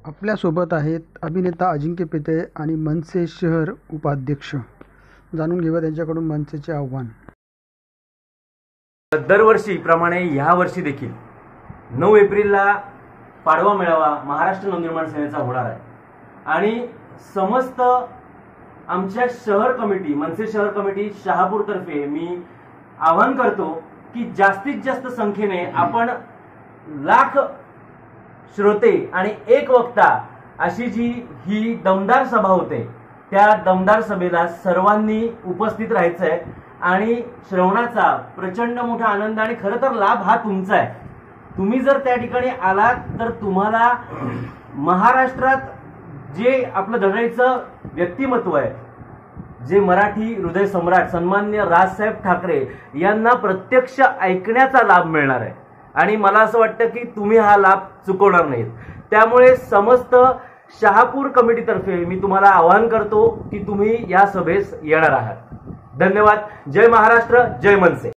आपल्यासोबत आहेत अभिनेता अजिंक्य पितळे आणि मनसे शहर उपाध्यक्ष. जाणून घेऊया त्यांच्याकडून मनसेचे आव्हान. दरवर्षीप्रमाणे ह्या वर्षी देखील 9 एप्रिलला पाडवा मेळावा महाराष्ट्र नवनिर्माण सेनेचा होणार आहे आणि समस्त आमच्या शहर कमिटी मनसे शहर कमिटी शहापूर तर्फे मी आवाहन करतो की जास्तीत जास्त संख्येने आपण लाख श्रोते आणि एक वक्ता अशी जी ही दमदार सभा होते त्या दमदार सभेला सर्वांनी उपस्थित राहायचं आहे आणि श्रवणाचा प्रचंड मोठा आनंद आणि खरं तर लाभ हा तुमचा आहे. तुम्ही जर त्या ठिकाणी आलात तर तुम्हाला महाराष्ट्रात जे आपलं धडाईचं व्यक्तिमत्व आहे, जे मराठी हृदय सम्राट सन्माननीय राजसाहेब ठाकरे यांना प्रत्यक्ष ऐकण्याचा लाभ मिळणार आहे आणि मला असं वाटतं की तुम्ही हा लाभ चुकवणार नाहीत. त्यामुळे समस्त शहापूर कमिटीतर्फे मी तुम्हाला आवाहन करतो की तुम्ही या सभेस येणार आहात. धन्यवाद. जय महाराष्ट्र, जय मनसे.